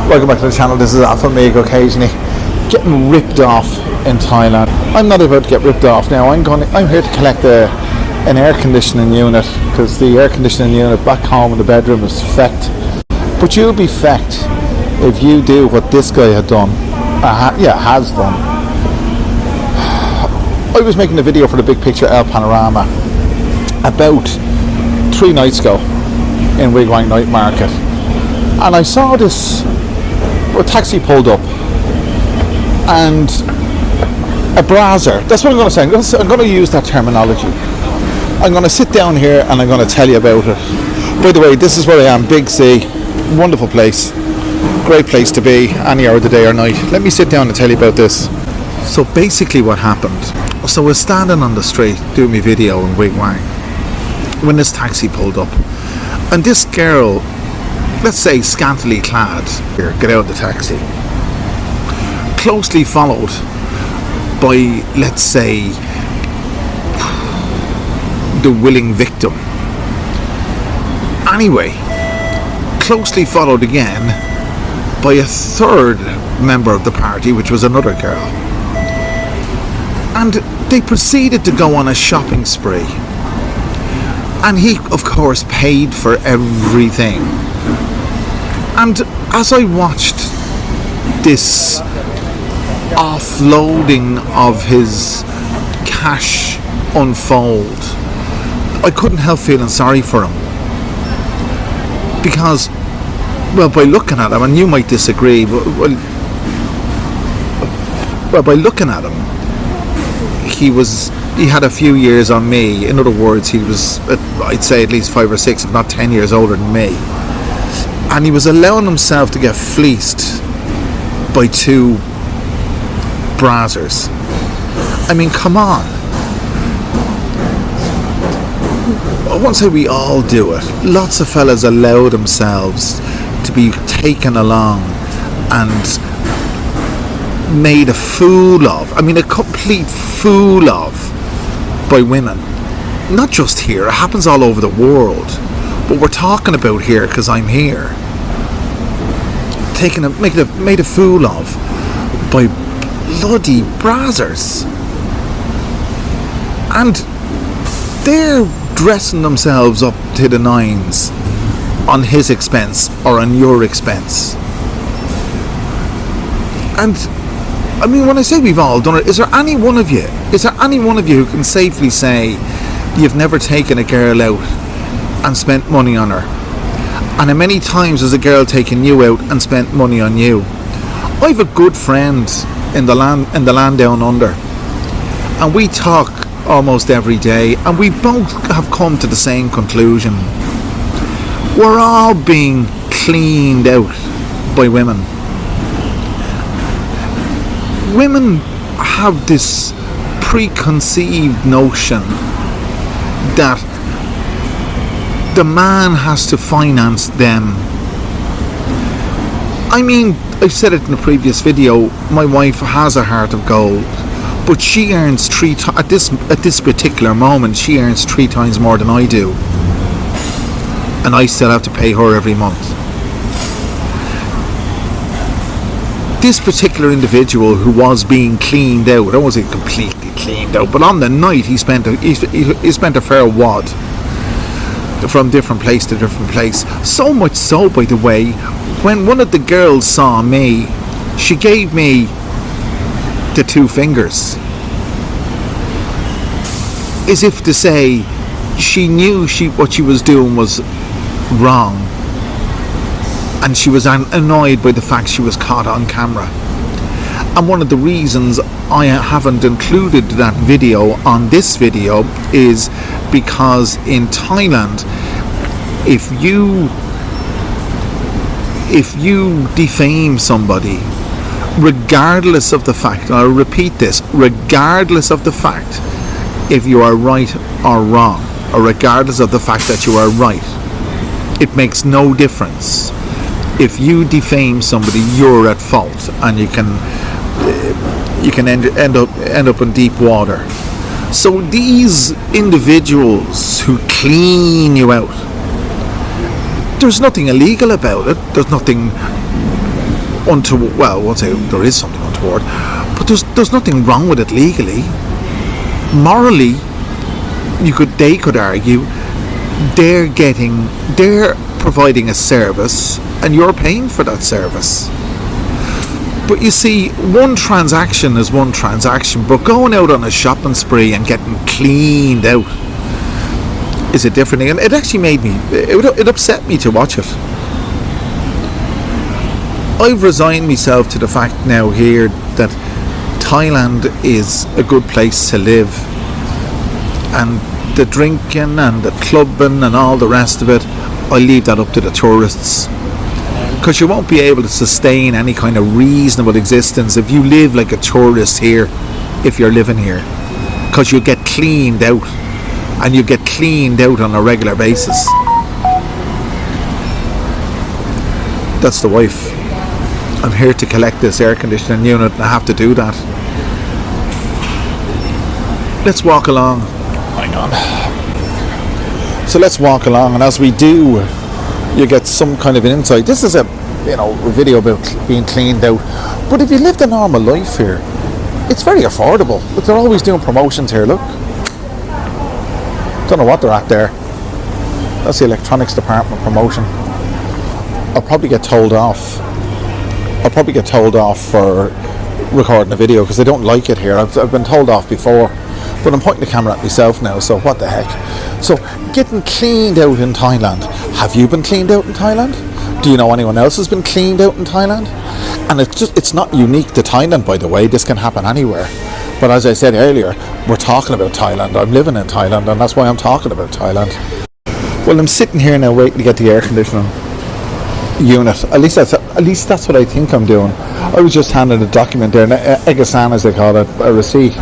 Welcome back to the channel. This is Alpha Meg occasionally getting ripped off in Thailand. I'm not about to get ripped off now. I'm here to collect an air conditioning unit because the air conditioning unit back home in the bedroom is fecked. But you'll be fecked if you do what this guy had done. Has done. I was making a video for the Big Picture El Panorama about 3 nights ago in Wig Wang Night Market, and I saw this taxi pulled up and a brazzer. That's what I'm going to say. I'm going to use that terminology. I'm going to sit down here and I'm going to tell you about it. By the way, this is where I am, Big C. Wonderful place. Great place to be any hour of the day or night. Let me sit down and tell you about this. So basically what happened, so I was standing on the street doing my video in Wig Wang when this taxi pulled up, and this girl, let's say scantily clad, here, get out of the taxi, closely followed by, let's say, the willing victim. Anyway, closely followed again by a third member of the party, which was another girl. And they proceeded to go on a shopping spree. And he, of course, paid for everything. And as I watched this offloading of his cash unfold, I couldn't help feeling sorry for him. Because, well, by looking at him, and you might disagree, but by looking at him, he had a few years on me. In other words, he was, I'd say, at least 5 or 6, if not 10 years older than me. And he was allowing himself to get fleeced by 2 brazzers. I mean, come on. I won't say we all do it. Lots of fellas allow themselves to be taken along and made a fool of, I mean a complete fool of, by women. Not just here, it happens all over the world, but we're talking about here because I'm here. Made a fool of by bloody brazzers, and they're dressing themselves up to the nines on his expense or on your expense. And I mean, when I say we've all done it, is there any one of you who can safely say you've never taken a girl out and spent money on her? And how many times has a girl taken you out and spent money on you? I've a good friend in the land down under, and we talk almost every day, and we both have come to the same conclusion. We're all being cleaned out by women. Women have this preconceived notion that the man has to finance them. I mean, I said it in a previous video, my wife has a heart of gold, but she earns at this particular moment, she earns 3 times more than I do, and I still have to pay her every month. This particular individual who was being cleaned out, I wasn't completely cleaned out, but on the night he spent a fair wad from different place to different place. So much so, by the way, when one of the girls saw me, she gave me the 2 fingers, as if to say she knew what she was doing was wrong, and she was annoyed by the fact she was caught on camera. And one of the reasons I haven't included that video on this video is because in Thailand, if you defame somebody, regardless of the fact, and I'll repeat this, regardless of the fact if you are right or wrong, or regardless of the fact that you are right, it makes no difference. If you defame somebody, you're at fault, and you can end up in deep water. So these individuals who clean you out, there's nothing illegal about it. There's nothing well, I won't say there is something untoward, but there's nothing wrong with it legally. Morally, they could argue they're providing a service and you're paying for that service. But you see, one transaction is one transaction, but going out on a shopping spree and getting cleaned out is a different thing. And it actually it upset me to watch it. I've resigned myself to the fact now here that Thailand is a good place to live, and the drinking and the clubbing and all the rest of it, I leave that up to the tourists, because you won't be able to sustain any kind of reasonable existence if you live like a tourist here, if you're living here, because you get cleaned out, and you get cleaned out on a regular basis. That's the wife. I'm here to collect this air conditioning unit and I have to do that. Let's walk along. Hang on. So let's walk along, and as we do, you get some kind of an insight. This is a video about being cleaned out. But if you lived a normal life here, it's very affordable. Look, they're always doing promotions here, look. Don't know what they're at there. That's the electronics department promotion. I'll probably get told off for recording a video because I don't like it here. I've been told off before, but I'm pointing the camera at myself now, so what the heck. So, getting cleaned out in Thailand. Have you been cleaned out in Thailand? Do you know anyone else who's been cleaned out in Thailand? And it's not unique to Thailand, by the way. This can happen anywhere. But as I said earlier, we're talking about Thailand. I'm living in Thailand, and that's why I'm talking about Thailand. Well, I'm sitting here now waiting to get the air conditioning unit. At least that's what I think I'm doing. I was just handed a document there, Egasan as they call it, a receipt.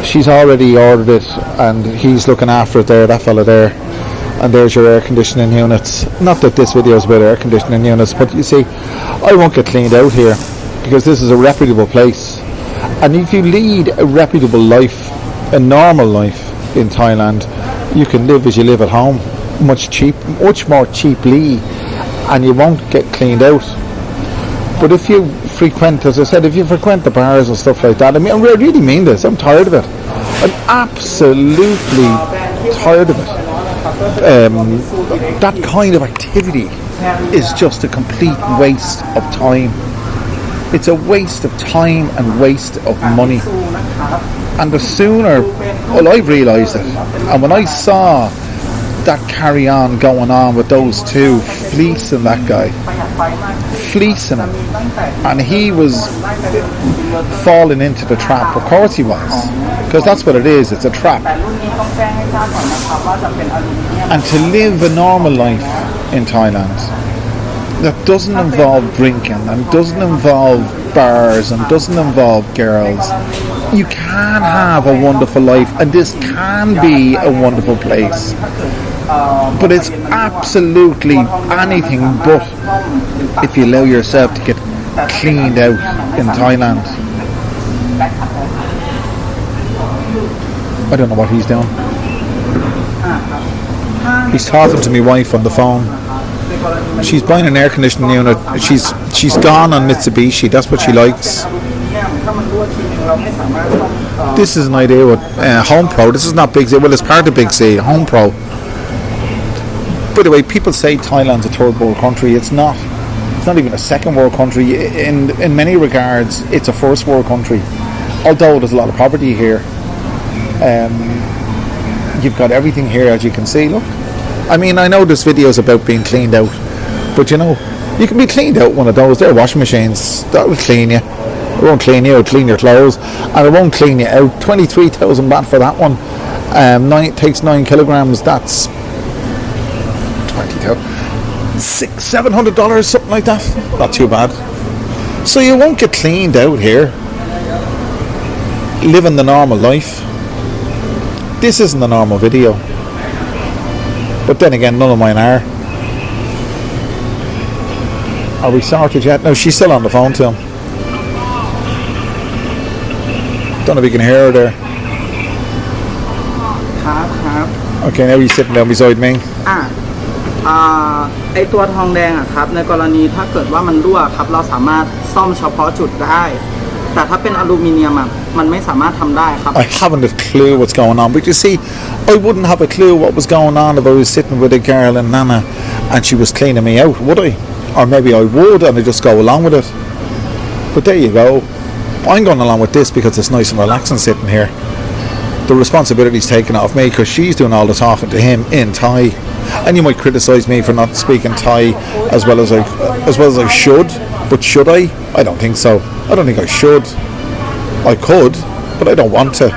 She's already ordered it, and he's looking after it there, that fella there. And there's your air conditioning units. Not that this video is about air conditioning units, but you see, I won't get cleaned out here because this is a reputable place. And if you lead a reputable life, a normal life in Thailand, you can live as you live at home, much more cheaply, and you won't get cleaned out. But if you frequent, as I said, if you frequent the bars and stuff like that, I really mean this, I'm tired of it. I'm absolutely tired of it. That kind of activity is just a complete waste of time. It's a waste of time and waste of money. And the sooner, well, I realised it, and when I saw that carry on going on with those two fleecing that guy, fleecing him, and he was falling into the trap. Of course he was, because that's what it is, it's a trap. And to live a normal life in Thailand that doesn't involve drinking and doesn't involve bars and doesn't involve girls, you can have a wonderful life, and this can be a wonderful place. But it's absolutely anything but if you allow yourself to get cleaned out in Thailand. I don't know what he's doing. He's talking to my wife on the phone. She's buying an air conditioning unit. She's gone on Mitsubishi. That's what she likes. This is an idea with Home Pro. This is not Big C. Well, it's part of Big C. Home Pro. By the way, people say Thailand's a third world country. It's not. It's not even a second world country. In many regards, it's a first world country. Although there's a lot of poverty here. You've got everything here, as you can see. Look. I mean, I know this video is about being cleaned out, but you know, you can be cleaned out one of those. They're washing machines. That will clean you. It won't clean you. It'll clean your clothes, and it won't clean you out. 23,000 baht for that one. Takes 9 kilograms. That's $700, something like that. Not too bad. So you won't get cleaned out here. Living the normal life. This isn't a normal video. But then again, none of mine are. Are we sorted yet? No, she's still on the phone to him. Don't know if you can hear her there. Okay, now he's sitting down beside me. ไอตัวทองแดงอะครับในกรณีถ้าเกิดว่ามันรั่วครับเราสามารถซ่อมเฉพาะจุดได้แต่ถ้าเป็นอลูมิเนียมอะมันไม่สามารถทำได้ครับ I haven't a clue what's going on, but you see, I wouldn't have a clue what was going on if I was sitting with a girl and Nana and she was cleaning me out, would I? Or maybe I would and I just go along with it. But there you go. I'm going along with this because it's nice and relaxing sitting here. The responsibility's taken off me because she's doing all the talking to him in Thai. And you might criticise me for not speaking Thai as well as I should. But should I? I don't think so. I don't think I should. I could, but I don't want to.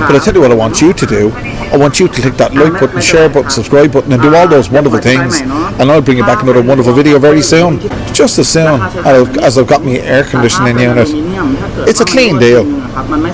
But I tell you what I want you to do. I want you to click that like button, share button, subscribe button and do all those wonderful things. And I'll bring you back another wonderful video very soon. Just as soon as I've got my air conditioning unit. It's a clean deal.